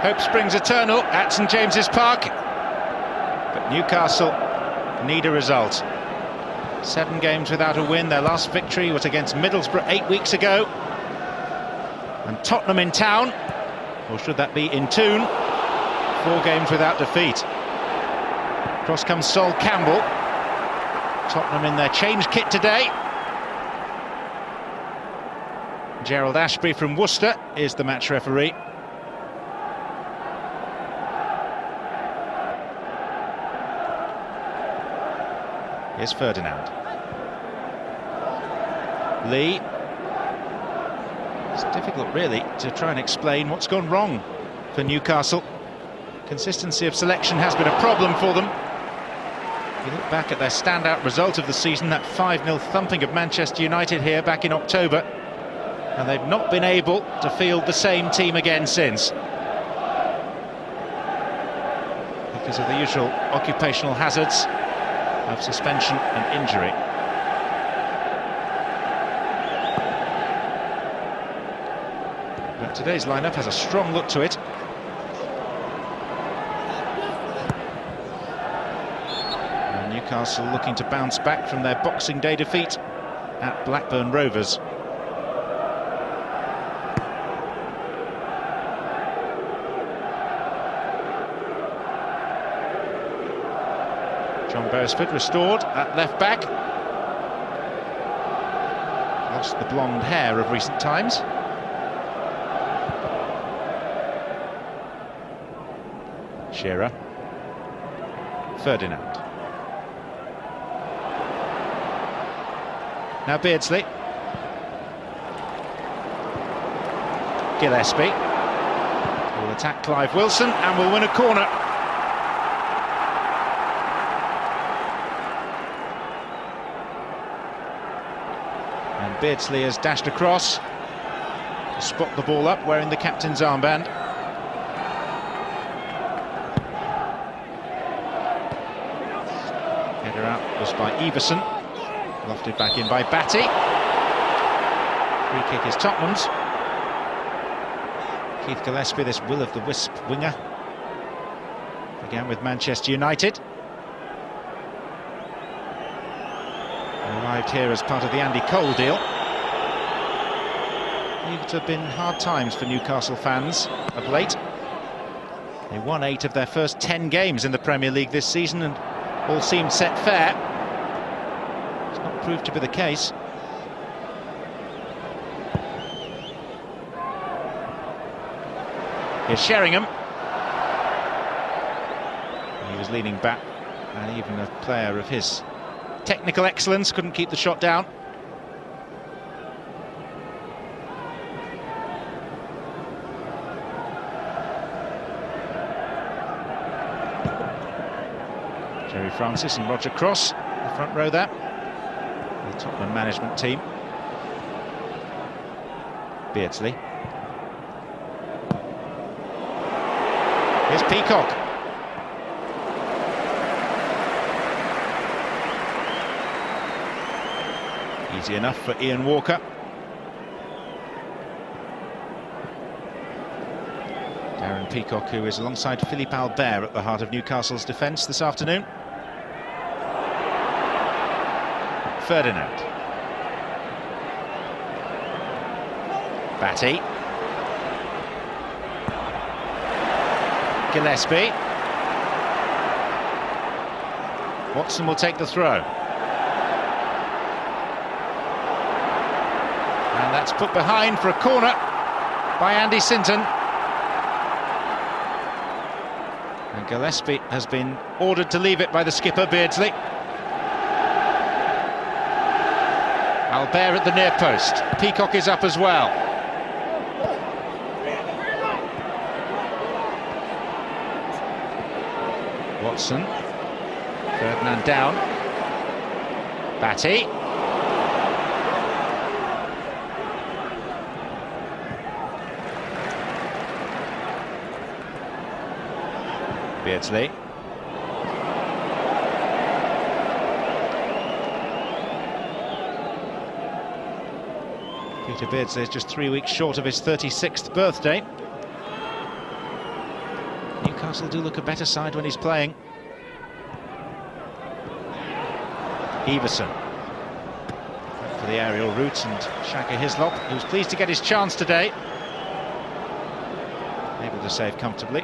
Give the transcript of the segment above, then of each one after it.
Hope springs eternal at St James's Park, but Newcastle need a result. 7 games without a win. Their last victory was against Middlesbrough 8 weeks ago. And Tottenham in town, or should that be in Toon, 4 games without defeat. Across comes Sol Campbell. Tottenham in their change kit today. Gerald Ashby from Worcester is the match referee. Here's Ferdinand. Lee. It's difficult, really, to try and explain what's gone wrong for Newcastle. Consistency of selection has been a problem for them. You look back at their standout result of the season, that 5-0 thumping of Manchester United here back in October, and they've not been able to field the same team again since, because of the usual occupational hazards of suspension and injury. But today's lineup has a strong look to it. And Newcastle looking to bounce back from their Boxing Day defeat at Blackburn Rovers. John Beresford restored at left back. Lost the blonde hair of recent times. Shearer. Ferdinand. Now Beardsley. Gillespie. Will attack Clive Wilson and will win a corner. And Beardsley has dashed across to spot the ball up, wearing the captain's armband. Header out was by Everson, lofted back in by Batty. Free kick is Tottenham's. Keith Gillespie, this will-o'-the-wisp winger, began with Manchester United. Arrived here as part of the Andy Cole deal. It have been hard times for Newcastle fans of late. They won 8 of their first 10 games in the Premier League this season, and all seemed set fair. It's not proved to be the case. Here's Sheringham. He was leaning back, and even a player of his technical excellence couldn't keep the shot down. Jerry Francis and Roger Cross, the front row there, the Tottenham management team. Beardsley. Here's Peacock. Easy enough for Ian Walker. Darren Peacock, who is alongside Philippe Albert at the heart of Newcastle's defence this afternoon. Ferdinand. Batty. Gillespie. Watson will take the throw. And that's put behind for a corner by Andy Sinton. And Gillespie has been ordered to leave it by the skipper, Beardsley. Albert at the near post. Peacock is up as well. Watson. Ferdinand down. Batty. Beardsley. Peter Beardsley is just 3 weeks short of his 36th birthday. Newcastle do look a better side when he's playing. Everson for the aerial route, and Shaka Hislop, who's pleased to get his chance today, able to save comfortably.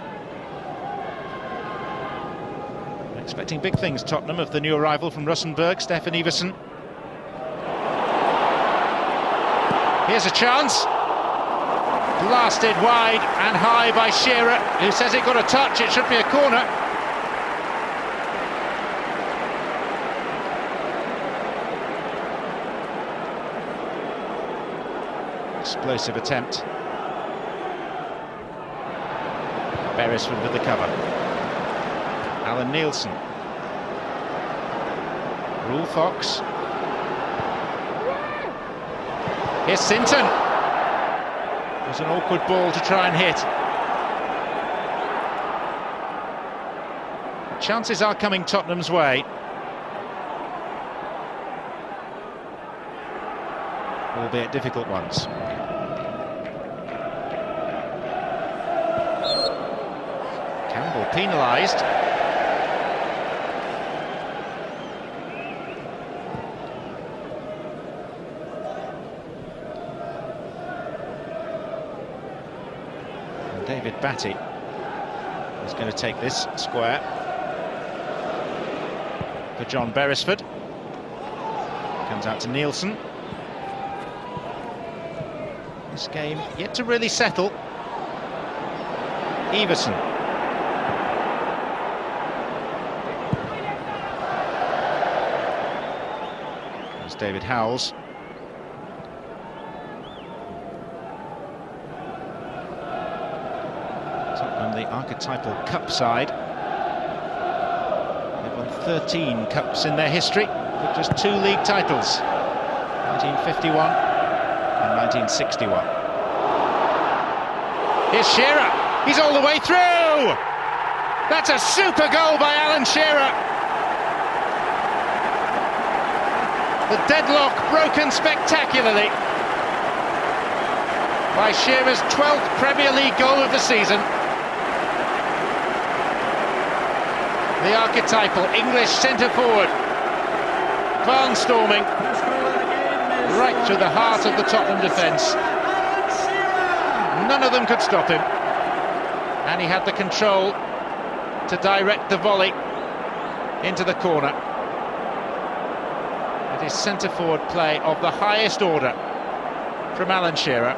Expecting big things, Tottenham, of the new arrival from Rosenborg, Stefan Everson. Here's a chance. Blasted wide and high by Shearer, who says it got a touch, it should be a corner. Explosive attempt. Beresford with the cover. Alan Nielsen. Rule Fox. Here's Sinton. It was an awkward ball to try and hit. Chances are coming Tottenham's way. Albeit difficult ones. Campbell penalised. And David Batty is going to take this square for John Beresford. Comes out to Nielsen. This game yet to really settle. Everson. There's David Howells. Tottenham, the archetypal cup side. They've won 13 cups in their history, with just 2 league titles. 1951. 1961. Here's Shearer. He's all the way through. That's a super goal by Alan Shearer. The deadlock broken spectacularly by Shearer's 12th Premier League goal of the season. The archetypal English centre-forward, barnstorming right through the heart of the Tottenham defence. None of them could stop him, and he had the control to direct the volley into the corner. It is centre-forward play of the highest order from Alan Shearer.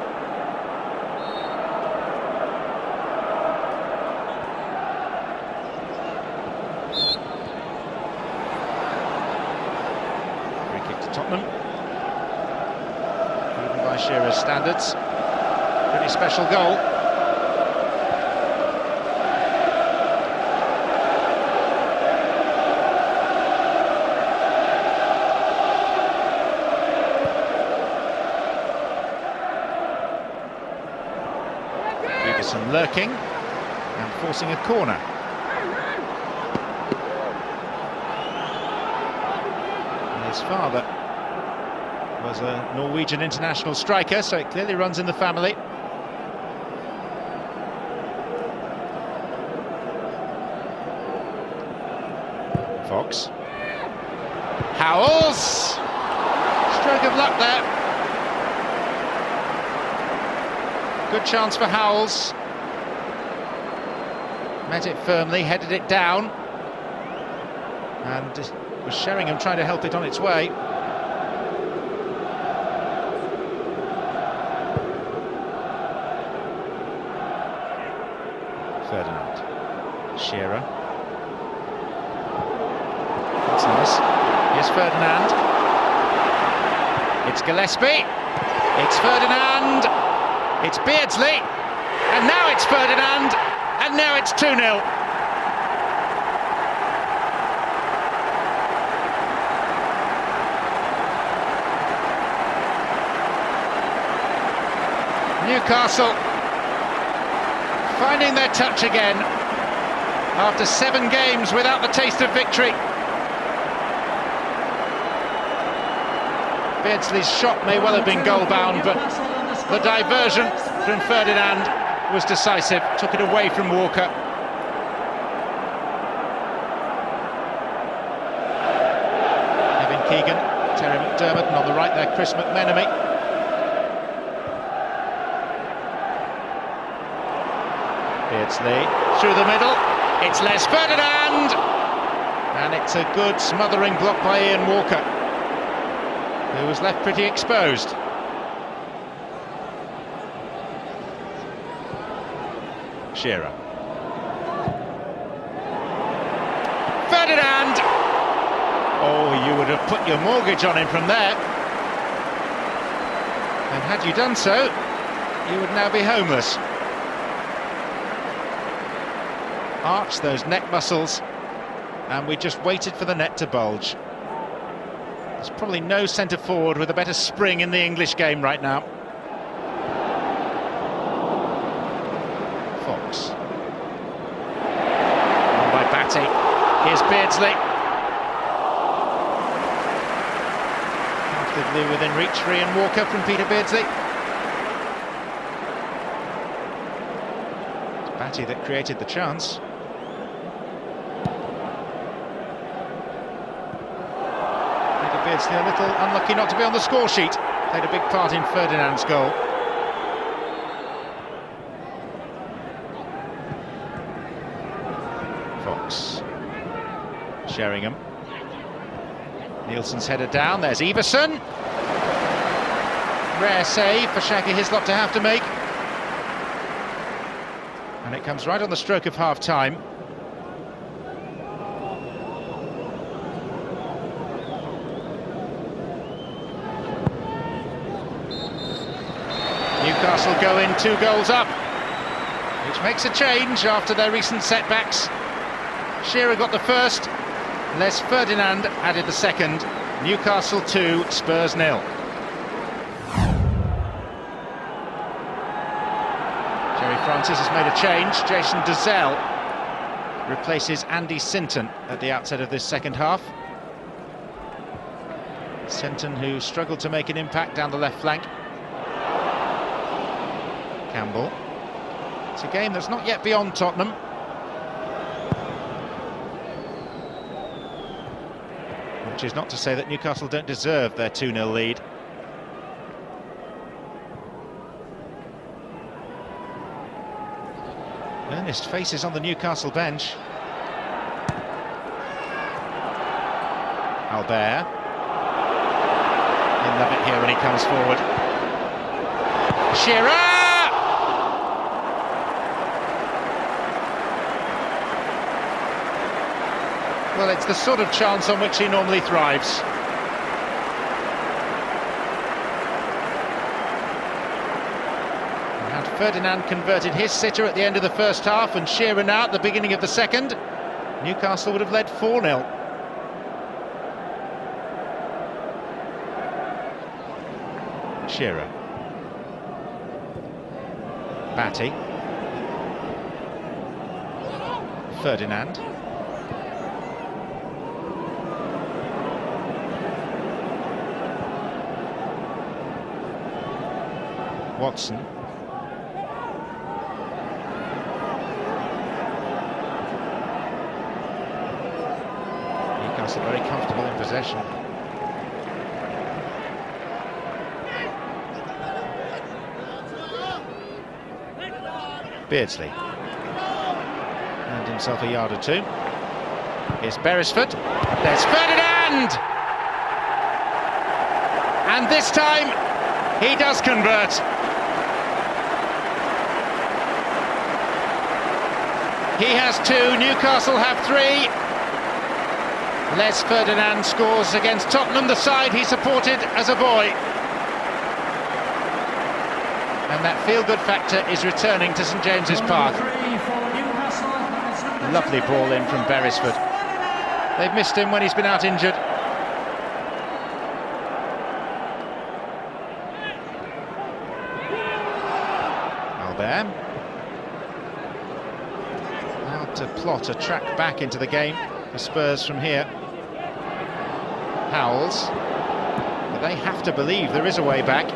Free kick to Tottenham. By Shearer's standards, pretty special goal. Ferguson lurking and forcing a corner. And his father was a Norwegian international striker, so it clearly runs in the family. Fox. Howells! Stroke of luck there. Good chance for Howells. Met it firmly, headed it down. And was Sheringham trying to help it on its way. Ferdinand. Shearer. That's nice. Here's Ferdinand. It's Gillespie. It's Ferdinand. It's Beardsley. And now it's Ferdinand. And now it's 2-0. Newcastle finding their touch again after 7 games without the taste of victory. Beardsley's shot may well have been goal-bound, but the diversion from Ferdinand was decisive, took it away from Walker. Keegan, Terry McDermott, and on the right there, Chris McMenemy. Beardsley through the middle. It's Les Ferdinand, and it's a good smothering block by Ian Walker, who was left pretty exposed. Shearer. Ferdinand! Oh, you would have put your mortgage on him from there. And had you done so, you would now be homeless. Arch those neck muscles, and we just waited for the net to bulge. There's probably no centre forward with a better spring in the English game right now. Fox. On by Batty. Here's Beardsley. Comfortably within reach for Ian Walker from Peter Beardsley. It's Batty that created the chance. Beardsley a little unlucky not to be on the score sheet. Played a big part in Ferdinand's goal. Fox. Sheringham. Nielsen's header down. There's Everson. Rare save for Shaggy Hislop to have to make. And it comes right on the stroke of half-time. Newcastle go in 2 goals up, which makes a change after their recent setbacks. Shearer got the first, Les Ferdinand added the second. Newcastle 2, Spurs 0. Jerry Francis has made a change. Jason Dazelle replaces Andy Sinton at the outset of this second half. Sinton, who struggled to make an impact down the left flank. Campbell. It's a game that's not yet beyond Tottenham. Which is not to say that Newcastle don't deserve their 2-0 lead. Earnest faces on the Newcastle bench. Albert. He'll love it here when he comes forward. Shearer! Well, it's the sort of chance on which he normally thrives. And had Ferdinand converted his sitter at the end of the first half and Shearer now at the beginning of the second, Newcastle would have led 4-0. Shearer. Batty. Ferdinand. Watson. Newcastle very comfortable in possession. Beardsley. Earned himself a yard or two. Here's Beresford. There's Ferdinand! And this time, he does convert. He has 2, Newcastle have 3. Les Ferdinand scores against Tottenham, the side he supported as a boy. And that feel-good factor is returning to St James's Park. Lovely ball in from Beresford. They've missed him when he's been out injured. Albert. To plot a track back into the game for Spurs from here. Howells, but they have to believe there is a way back.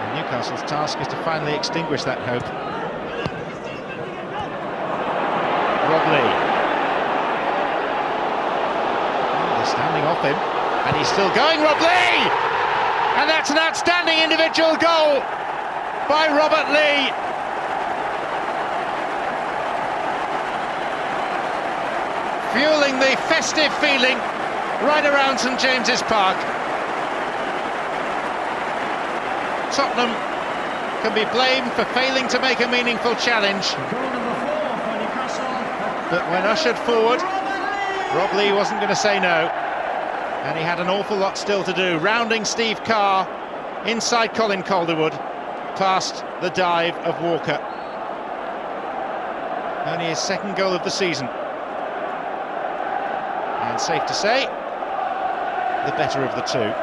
And Newcastle's task is to finally extinguish that hope. Rob Lee. Standing off him, and he's still going, Rob Lee! And that's an outstanding individual goal by Robert Lee. Fueling the festive feeling right around St James's Park. Tottenham can be blamed for failing to make a meaningful challenge. But when ushered forward, Rob Lee wasn't going to say no. And he had an awful lot still to do, rounding Steve Carr inside Colin Calderwood, past the dive of Walker. Only his second goal of the season. And safe to say, the better of the two.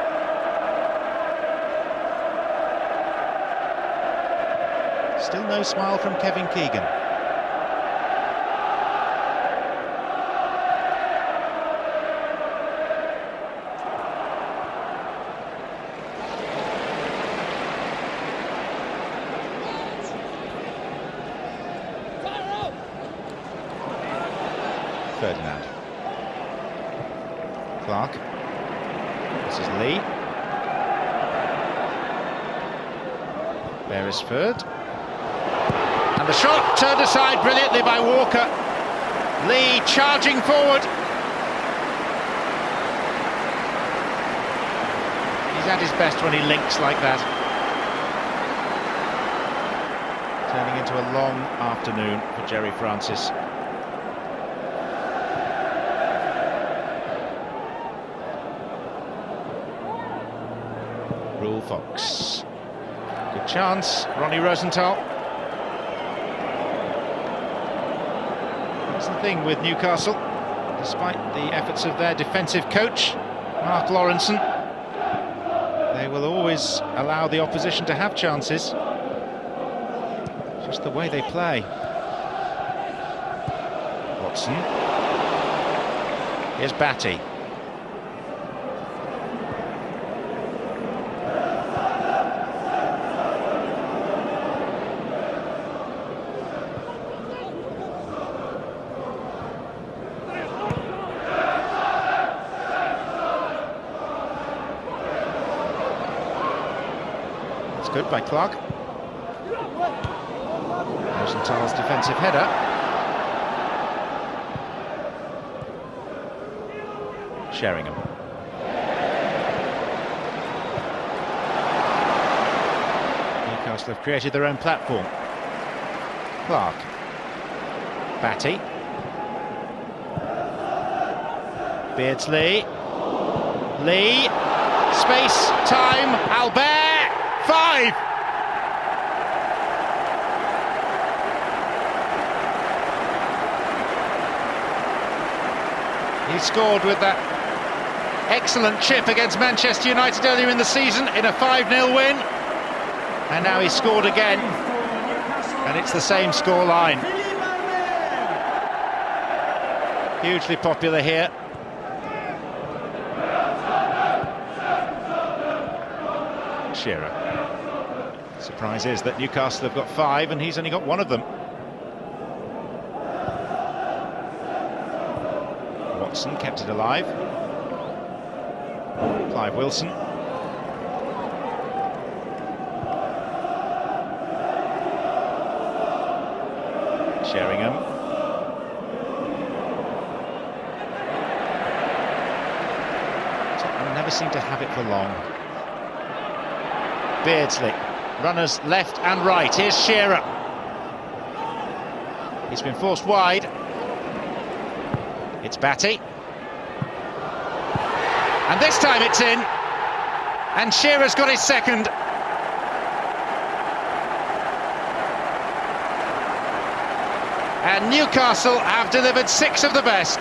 Still no smile from Kevin Keegan. Ferdinand. Clark. This is Lee. Beresford. And the shot turned aside brilliantly by Walker. Lee charging forward. He's at his best when he links like that. Turning into a long afternoon for Jerry Francis. Rule Fox. Good chance, Ronnie Rosenthal. That's the thing with Newcastle, despite the efforts of their defensive coach, Mark Lawrenson, they will always allow the opposition to have chances. Just the way they play. Watson. Here's Batty. Good by Clark. Rosenthal's defensive header. Sheringham. Newcastle have created their own platform. Clark. Batty. Beardsley. Lee. Space. Time. Albert. 5! He scored with that excellent chip against Manchester United earlier in the season in a 5-0 win. And now he's scored again. And it's the same score line. Hugely popular here. Shearer. Surprise is that Newcastle have got 5 and he's only got 1 of them. Watson kept it alive. Clive Wilson. Sheringham. Tottenham never seem to have it for long. Beardsley, runners left and right. Here's Shearer. He's been forced wide. It's Batty. And this time it's in. And Shearer's got his second. And Newcastle have delivered 6 of the best.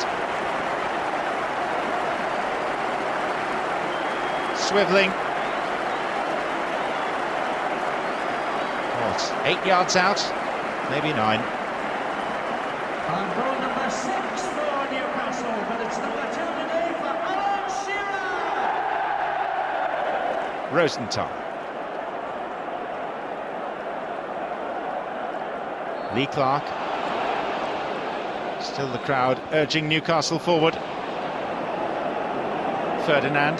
Swivelling. 8 yards out, maybe 9. And goal number 6 for Newcastle, but it's number 2 today for Alan Shearer. Rosenthal. Lee Clark. Still the crowd urging Newcastle forward. Ferdinand.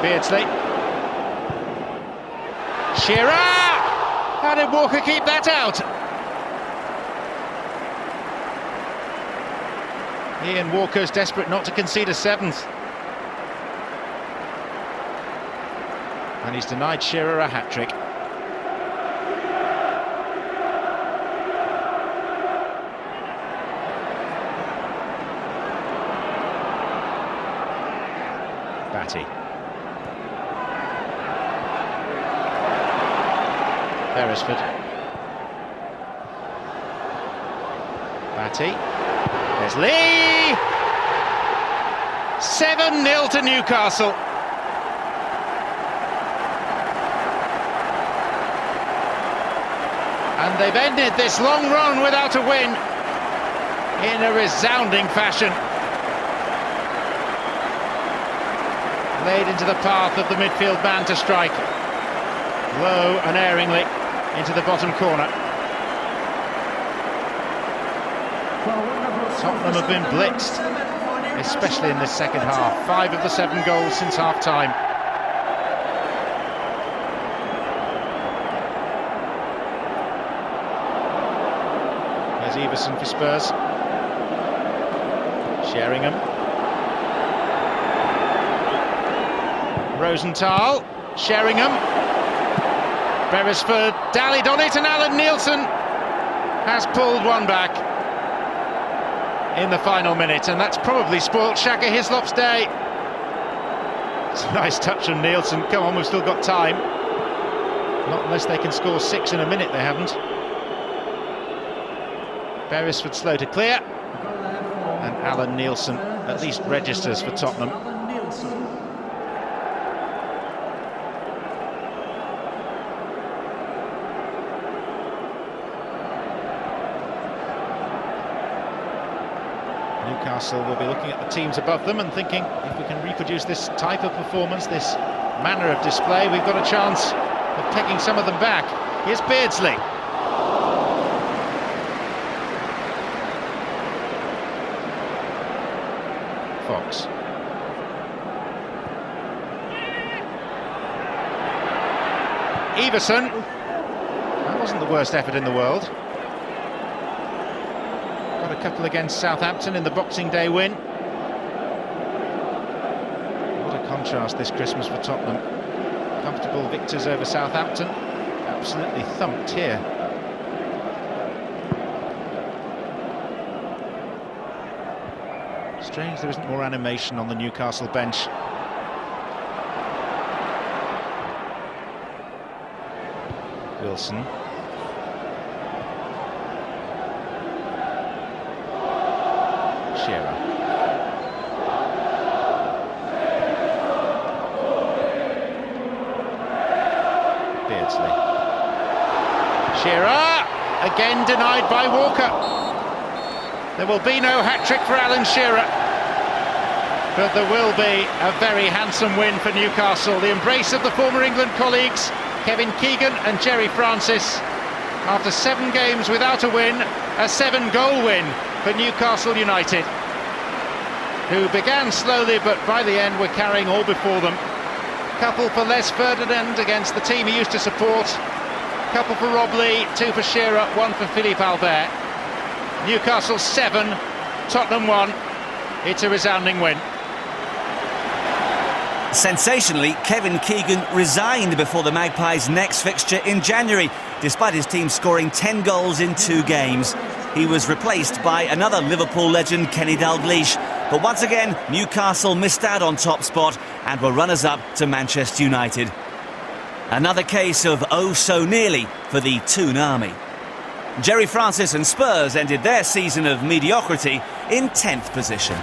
Beardsley. Shearer! How did Walker keep that out? Ian Walker's desperate not to concede a seventh. And he's denied Shearer a hat-trick. Batty. Beresford. Batty. There's Lee! 7-0 to Newcastle. And they've ended this long run without a win in a resounding fashion. Laid into the path of the midfield man to strike. Low and erringly into the bottom corner. Tottenham have been blitzed, especially in this second half. 5 of the 7 goals since half-time. There's Everson for Spurs. Sheringham. Rosenthal. Sheringham. Beresford dallied on it, and Alan Nielsen has pulled one back in the final minute, and that's probably spoilt Shaka Hislop's day. It's a nice touch from Nielsen. Come on, we've still got time. Not unless they can score 6 in a minute, they haven't. Beresford slow to clear, and Alan Nielsen at least registers for Tottenham. Newcastle will be looking at the teams above them and thinking, if we can reproduce this type of performance, this manner of display, we've got a chance of taking some of them back. Here's Beardsley. Fox. Everson. That wasn't the worst effort in the world. Got a couple against Southampton in the Boxing Day win. What a contrast this Christmas for Tottenham. Comfortable victors over Southampton. Absolutely thumped here. Strange there isn't more animation on the Newcastle bench. Wilson. Shearer. Beardsley. Shearer! Again denied by Walker. There will be no hat-trick for Alan Shearer, but there will be a very handsome win for Newcastle. The embrace of the former England colleagues, Kevin Keegan and Jerry Francis. After 7 games without a win, a 7-goal win for Newcastle United, who began slowly but by the end were carrying all before them. Couple for Les Ferdinand against the team he used to support. Couple for Rob Lee, 2 for Shearer, 1 for Philippe Albert. Newcastle 7, Tottenham 1. It's a resounding win. Sensationally, Kevin Keegan resigned before the Magpies' next fixture in January, despite his team scoring 10 goals in 2 games. He was replaced by another Liverpool legend, Kenny Dalglish. But once again, Newcastle missed out on top spot and were runners-up to Manchester United. Another case of oh so nearly for the Toon Army. Jerry Francis and Spurs ended their season of mediocrity in 10th position.